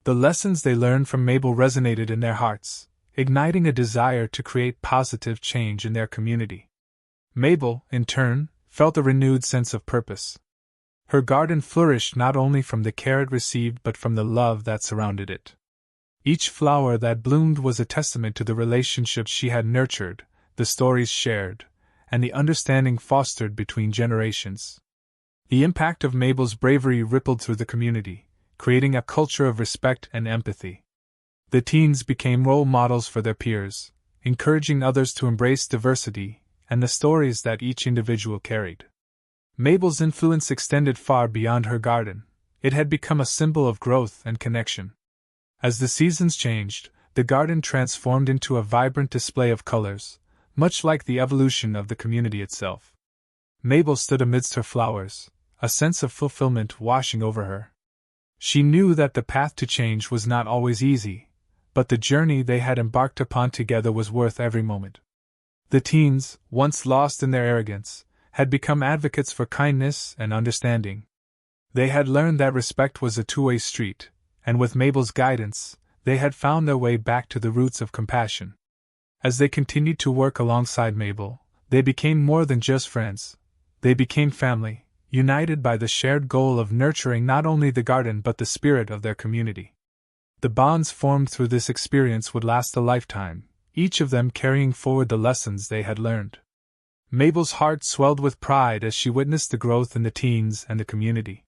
The lessons they learned from Mabel resonated in their hearts, igniting a desire to create positive change in their community. Mabel, in turn, felt a renewed sense of purpose. Her garden flourished not only from the care it received but from the love that surrounded it. Each flower that bloomed was a testament to the relationships she had nurtured, the stories shared, and the understanding fostered between generations. The impact of Mabel's bravery rippled through the community, creating a culture of respect and empathy. The teens became role models for their peers, encouraging others to embrace diversity and the stories that each individual carried. Mabel's influence extended far beyond her garden. It had become a symbol of growth and connection. As the seasons changed, the garden transformed into a vibrant display of colors, much like the evolution of the community itself. Mabel stood amidst her flowers, a sense of fulfillment washing over her. She knew that the path to change was not always easy, but the journey they had embarked upon together was worth every moment. The teens, once lost in their arrogance, had become advocates for kindness and understanding. They had learned that respect was a two-way street, and with Mabel's guidance, they had found their way back to the roots of compassion. As they continued to work alongside Mabel, they became more than just friends. They became family, united by the shared goal of nurturing not only the garden but the spirit of their community. The bonds formed through this experience would last a lifetime, each of them carrying forward the lessons they had learned. Mabel's heart swelled with pride as she witnessed the growth in the teens and the community.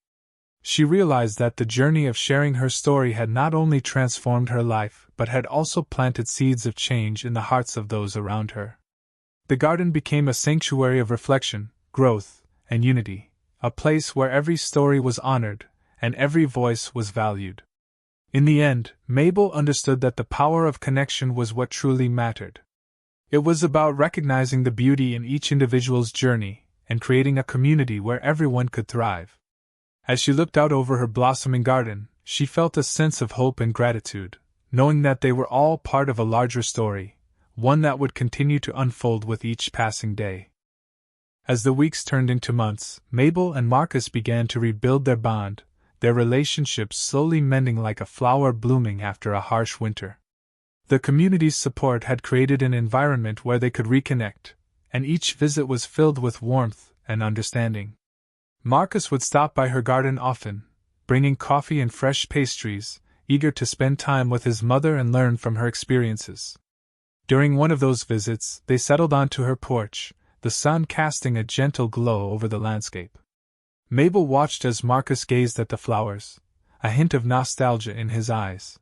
She realized that the journey of sharing her story had not only transformed her life but had also planted seeds of change in the hearts of those around her. The garden became a sanctuary of reflection, growth, and unity, a place where every story was honored and every voice was valued. In the end, Mabel understood that the power of connection was what truly mattered. It was about recognizing the beauty in each individual's journey and creating a community where everyone could thrive. As she looked out over her blossoming garden, she felt a sense of hope and gratitude, knowing that they were all part of a larger story, one that would continue to unfold with each passing day. As the weeks turned into months, Mabel and Marcus began to rebuild their bond, their relationship slowly mending like a flower blooming after a harsh winter. The community's support had created an environment where they could reconnect, and each visit was filled with warmth and understanding. Marcus would stop by her garden often, bringing coffee and fresh pastries, eager to spend time with his mother and learn from her experiences. During one of those visits, they settled onto her porch, the sun casting a gentle glow over the landscape. Mabel watched as Marcus gazed at the flowers, a hint of nostalgia in his eyes.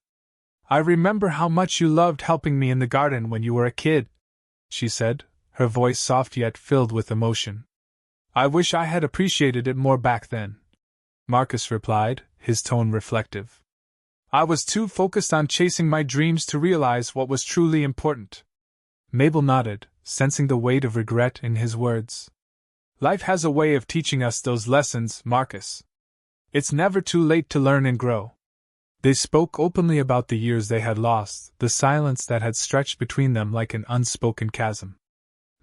"I remember how much you loved helping me in the garden when you were a kid," she said, her voice soft yet filled with emotion. "I wish I had appreciated it more back then," Marcus replied, his tone reflective. "I was too focused on chasing my dreams to realize what was truly important." Mabel nodded, sensing the weight of regret in his words. "Life has a way of teaching us those lessons, Marcus. It's never too late to learn and grow." They spoke openly about the years they had lost, the silence that had stretched between them like an unspoken chasm.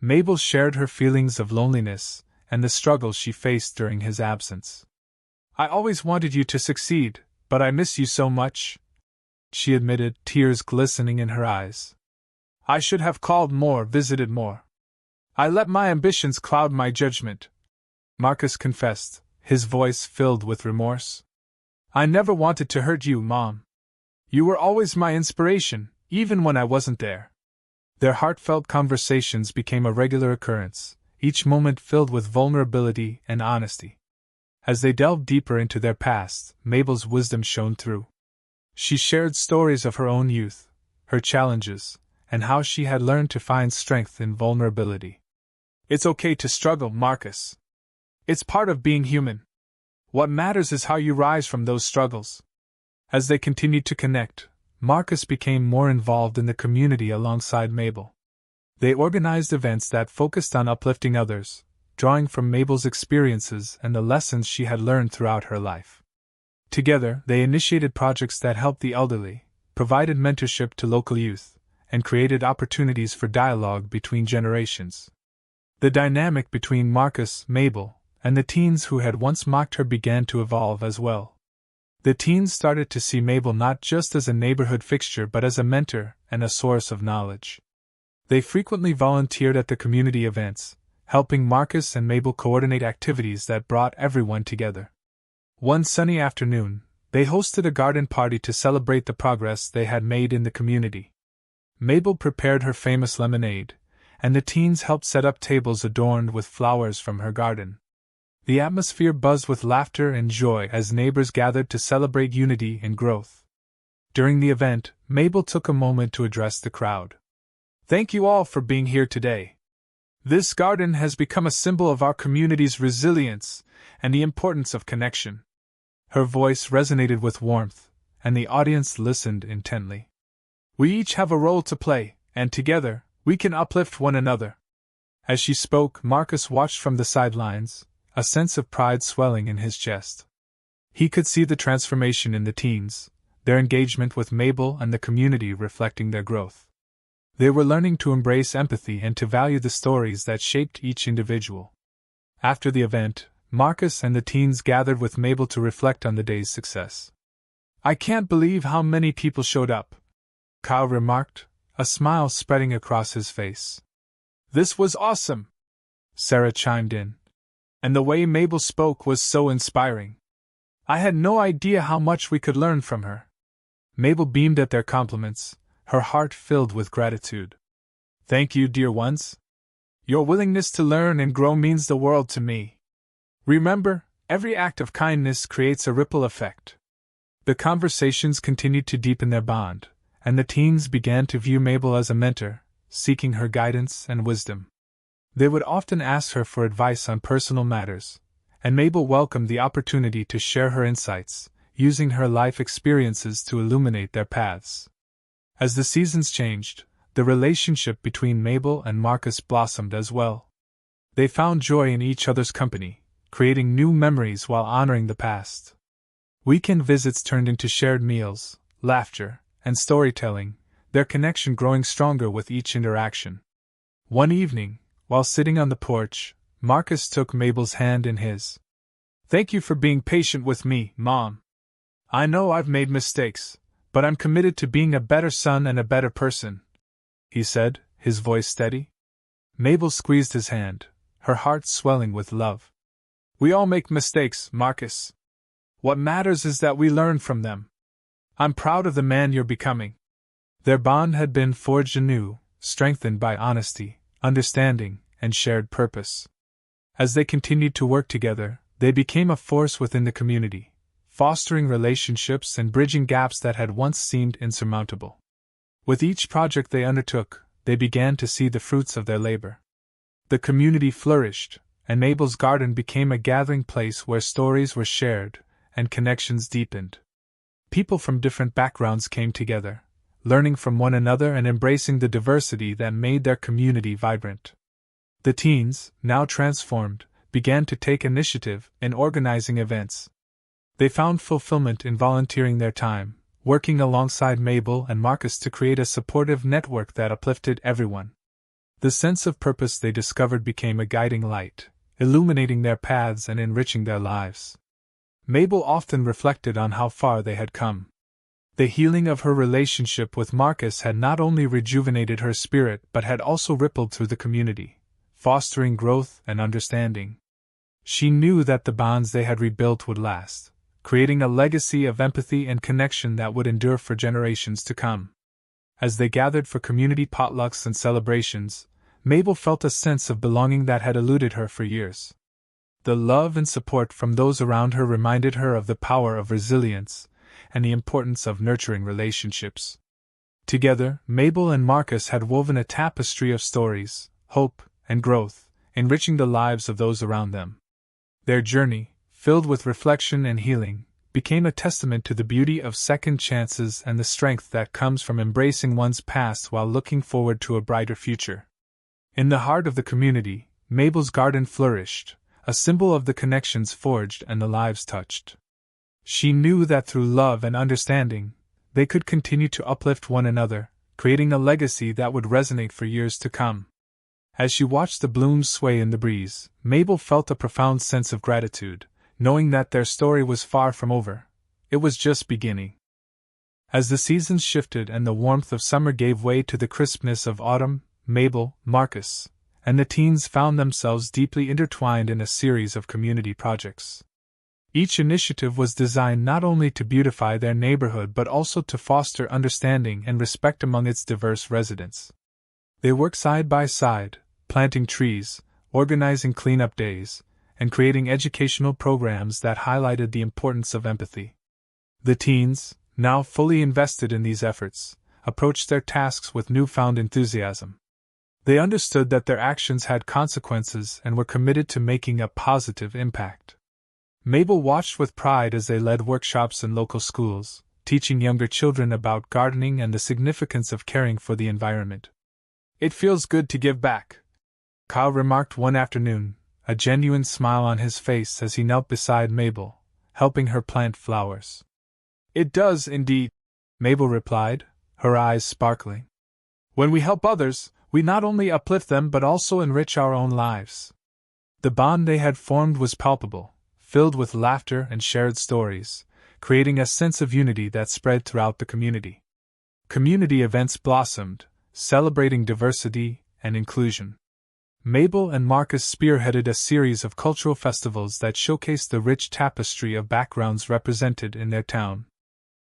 Mabel shared her feelings of loneliness and the struggles she faced during his absence. "I always wanted you to succeed, but I miss you so much," she admitted, tears glistening in her eyes. "I should have called more, visited more. I let my ambitions cloud my judgment," Marcus confessed, his voice filled with remorse. "I never wanted to hurt you, Mom. You were always my inspiration, even when I wasn't there." Their heartfelt conversations became a regular occurrence, each moment filled with vulnerability and honesty. As they delved deeper into their past, Mabel's wisdom shone through. She shared stories of her own youth, her challenges, and how she had learned to find strength in vulnerability. "It's okay to struggle, Marcus. It's part of being human. What matters is how you rise from those struggles." As they continued to connect, Marcus became more involved in the community alongside Mabel. They organized events that focused on uplifting others, drawing from Mabel's experiences and the lessons she had learned throughout her life. Together, they initiated projects that helped the elderly, provided mentorship to local youth, and created opportunities for dialogue between generations. The dynamic between Marcus, Mabel, and the teens who had once mocked her began to evolve as well. The teens started to see Mabel not just as a neighborhood fixture but as a mentor and a source of knowledge. They frequently volunteered at the community events, helping Marcus and Mabel coordinate activities that brought everyone together. One sunny afternoon, they hosted a garden party to celebrate the progress they had made in the community. Mabel prepared her famous lemonade, and the teens helped set up tables adorned with flowers from her garden. The atmosphere buzzed with laughter and joy as neighbors gathered to celebrate unity and growth. During the event, Mabel took a moment to address the crowd. "Thank you all for being here today. This garden has become a symbol of our community's resilience and the importance of connection." Her voice resonated with warmth, and the audience listened intently. "We each have a role to play, and together, we can uplift one another." As she spoke, Marcus watched from the sidelines, a sense of pride swelling in his chest. He could see the transformation in the teens, their engagement with Mabel and the community reflecting their growth. They were learning to embrace empathy and to value the stories that shaped each individual. After the event, Marcus and the teens gathered with Mabel to reflect on the day's success. "I can't believe how many people showed up," Kyle remarked, a smile spreading across his face. "This was awesome," Sarah chimed in. "And the way Mabel spoke was so inspiring. I had no idea how much we could learn from her." Mabel beamed at their compliments, her heart filled with gratitude. "Thank you, dear ones. Your willingness to learn and grow means the world to me. Remember, every act of kindness creates a ripple effect." The conversations continued to deepen their bond, and the teens began to view Mabel as a mentor, seeking her guidance and wisdom. They would often ask her for advice on personal matters, and Mabel welcomed the opportunity to share her insights, using her life experiences to illuminate their paths. As the seasons changed, the relationship between Mabel and Marcus blossomed as well. They found joy in each other's company, creating new memories while honoring the past. Weekend visits turned into shared meals, laughter, and storytelling, their connection growing stronger with each interaction. One evening, while sitting on the porch, Marcus took Mabel's hand in his. "Thank you for being patient with me, Mom. I know I've made mistakes, but I'm committed to being a better son and a better person," he said, his voice steady. Mabel squeezed his hand, her heart swelling with love. "We all make mistakes, Marcus. What matters is that we learn from them. I'm proud of the man you're becoming." Their bond had been forged anew, strengthened by honesty, understanding, and shared purpose. As they continued to work together, they became a force within the community, fostering relationships and bridging gaps that had once seemed insurmountable. With each project they undertook, they began to see the fruits of their labor. The community flourished, and Mabel's garden became a gathering place where stories were shared and connections deepened. People from different backgrounds came together, learning from one another and embracing the diversity that made their community vibrant. The teens, now transformed, began to take initiative in organizing events. They found fulfillment in volunteering their time, working alongside Mabel and Marcus to create a supportive network that uplifted everyone. The sense of purpose they discovered became a guiding light, illuminating their paths and enriching their lives. Mabel often reflected on how far they had come. The healing of her relationship with Marcus had not only rejuvenated her spirit but had also rippled through the community, fostering growth and understanding. She knew that the bonds they had rebuilt would last, creating a legacy of empathy and connection that would endure for generations to come. As they gathered for community potlucks and celebrations, Mabel felt a sense of belonging that had eluded her for years. The love and support from those around her reminded her of the power of resilience and the importance of nurturing relationships. Together, Mabel and Marcus had woven a tapestry of stories, hope, and growth, enriching the lives of those around them. Their journey, filled with reflection and healing, became a testament to the beauty of second chances and the strength that comes from embracing one's past while looking forward to a brighter future. In the heart of the community, Mabel's garden flourished, a symbol of the connections forged and the lives touched. She knew that through love and understanding, they could continue to uplift one another, creating a legacy that would resonate for years to come. As she watched the blooms sway in the breeze, Mabel felt a profound sense of gratitude, knowing that their story was far from over. It was just beginning. As the seasons shifted and the warmth of summer gave way to the crispness of autumn, Mabel, Marcus, and the teens found themselves deeply intertwined in a series of community projects. Each initiative was designed not only to beautify their neighborhood but also to foster understanding and respect among its diverse residents. They worked side by side, planting trees, organizing cleanup days, and creating educational programs that highlighted the importance of empathy. The teens, now fully invested in these efforts, approached their tasks with newfound enthusiasm. They understood that their actions had consequences and were committed to making a positive impact. Mabel watched with pride as they led workshops in local schools, teaching younger children about gardening and the significance of caring for the environment. "It feels good to give back," Kyle remarked one afternoon, a genuine smile on his face as he knelt beside Mabel, helping her plant flowers. "It does indeed," Mabel replied, her eyes sparkling. "When we help others, we not only uplift them but also enrich our own lives." The bond they had formed was palpable, filled with laughter and shared stories, creating a sense of unity that spread throughout the community. Community events blossomed, celebrating diversity and inclusion. Mabel and Marcus spearheaded a series of cultural festivals that showcased the rich tapestry of backgrounds represented in their town.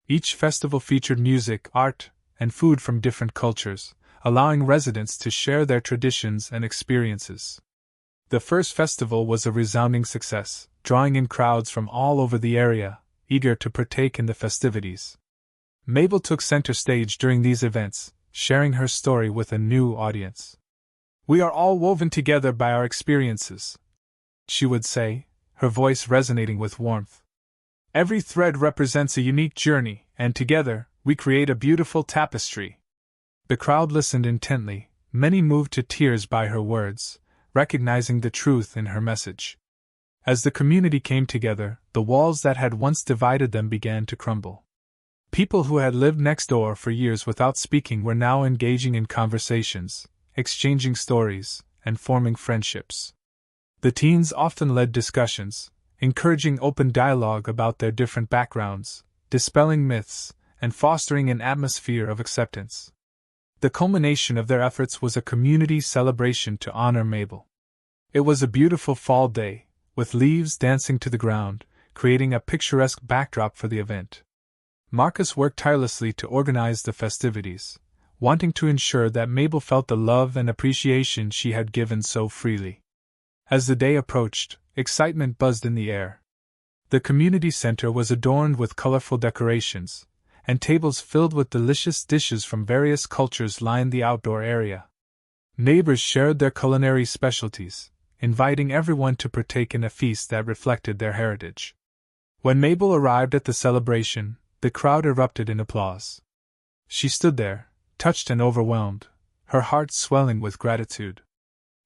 Each festival featured music, art, and food from different cultures, allowing residents to share their traditions and experiences. The first festival was a resounding success, drawing in crowds from all over the area, eager to partake in the festivities. Mabel took center stage during these events, sharing her story with a new audience. "We are all woven together by our experiences," she would say, her voice resonating with warmth. "Every thread represents a unique journey, and together, we create a beautiful tapestry." The crowd listened intently, many moved to tears by her words, recognizing the truth in her message. As the community came together, the walls that had once divided them began to crumble. People who had lived next door for years without speaking were now engaging in conversations, exchanging stories, and forming friendships. The teens often led discussions, encouraging open dialogue about their different backgrounds, dispelling myths, and fostering an atmosphere of acceptance. The culmination of their efforts was a community celebration to honor Mabel. It was a beautiful fall day, with leaves dancing to the ground, creating a picturesque backdrop for the event. Marcus worked tirelessly to organize the festivities, wanting to ensure that Mabel felt the love and appreciation she had given so freely. As the day approached, excitement buzzed in the air. The community center was adorned with colorful decorations, and tables filled with delicious dishes from various cultures lined the outdoor area. Neighbors shared their culinary specialties, inviting everyone to partake in a feast that reflected their heritage. When Mabel arrived at the celebration, the crowd erupted in applause. She stood there, touched and overwhelmed, her heart swelling with gratitude.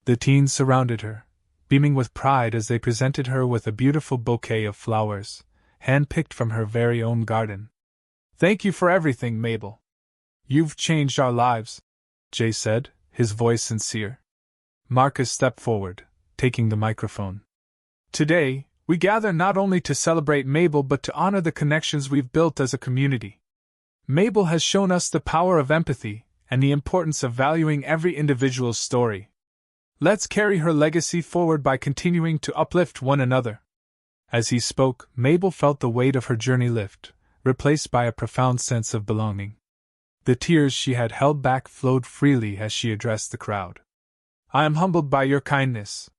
The teens surrounded her, beaming with pride as they presented her with a beautiful bouquet of flowers, hand-picked from her very own garden. "Thank you for everything, Mabel. You've changed our lives," Jay said, his voice sincere. Marcus stepped forward, taking the microphone. "Today, we gather not only to celebrate Mabel but to honor the connections we've built as a community. Mabel has shown us the power of empathy and the importance of valuing every individual's story. Let's carry her legacy forward by continuing to uplift one another." As he spoke, Mabel felt the weight of her journey lift, replaced by a profound sense of belonging. The tears she had held back flowed freely as she addressed the crowd. "I am humbled by your kindness.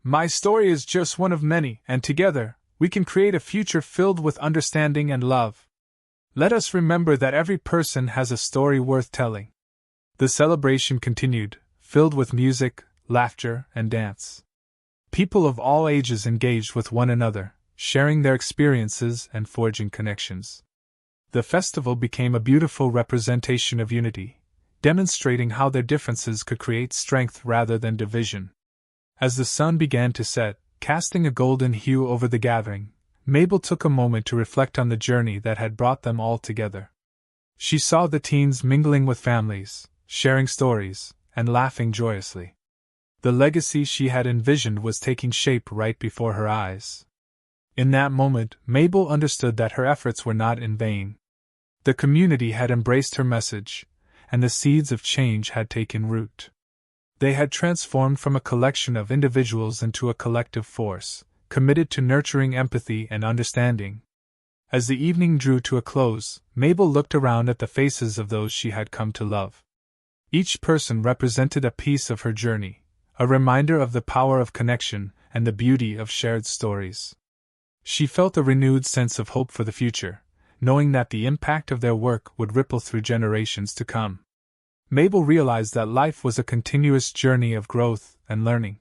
My story is just one of many, and together, we can create a future filled with understanding and love. Let us remember that every person has a story worth telling." The celebration continued, filled with music, laughter, and dance. People of all ages engaged with one another, sharing their experiences and forging connections. The festival became a beautiful representation of unity, demonstrating how their differences could create strength rather than division. As the sun began to set, casting a golden hue over the gathering, Mabel took a moment to reflect on the journey that had brought them all together. She saw the teens mingling with families, sharing stories, and laughing joyously. The legacy she had envisioned was taking shape right before her eyes. In that moment, Mabel understood that her efforts were not in vain. The community had embraced her message, and the seeds of change had taken root. They had transformed from a collection of individuals into a collective force, committed to nurturing empathy and understanding. As the evening drew to a close, Mabel looked around at the faces of those she had come to love. Each person represented a piece of her journey, a reminder of the power of connection and the beauty of shared stories. She felt a renewed sense of hope for the future, knowing that the impact of their work would ripple through generations to come. Mabel realized that life was a continuous journey of growth and learning.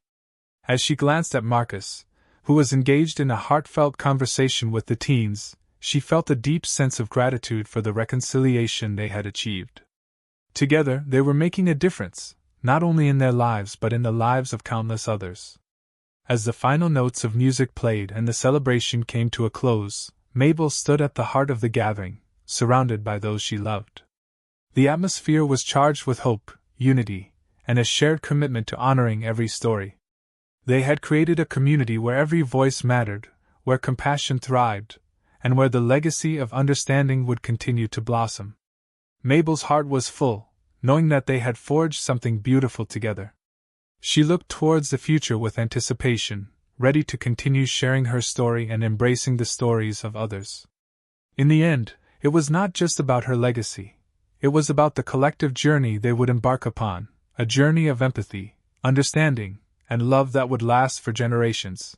As she glanced at Marcus, who was engaged in a heartfelt conversation with the teens, she felt a deep sense of gratitude for the reconciliation they had achieved. Together, they were making a difference, not only in their lives but in the lives of countless others. As the final notes of music played and the celebration came to a close, Mabel stood at the heart of the gathering, surrounded by those she loved. The atmosphere was charged with hope, unity, and a shared commitment to honoring every story. They had created a community where every voice mattered, where compassion thrived, and where the legacy of understanding would continue to blossom. Mabel's heart was full, knowing that they had forged something beautiful together. She looked towards the future with anticipation, ready to continue sharing her story and embracing the stories of others. In the end, it was not just about her legacy. It was about the collective journey they would embark upon, a journey of empathy, understanding, and love that would last for generations.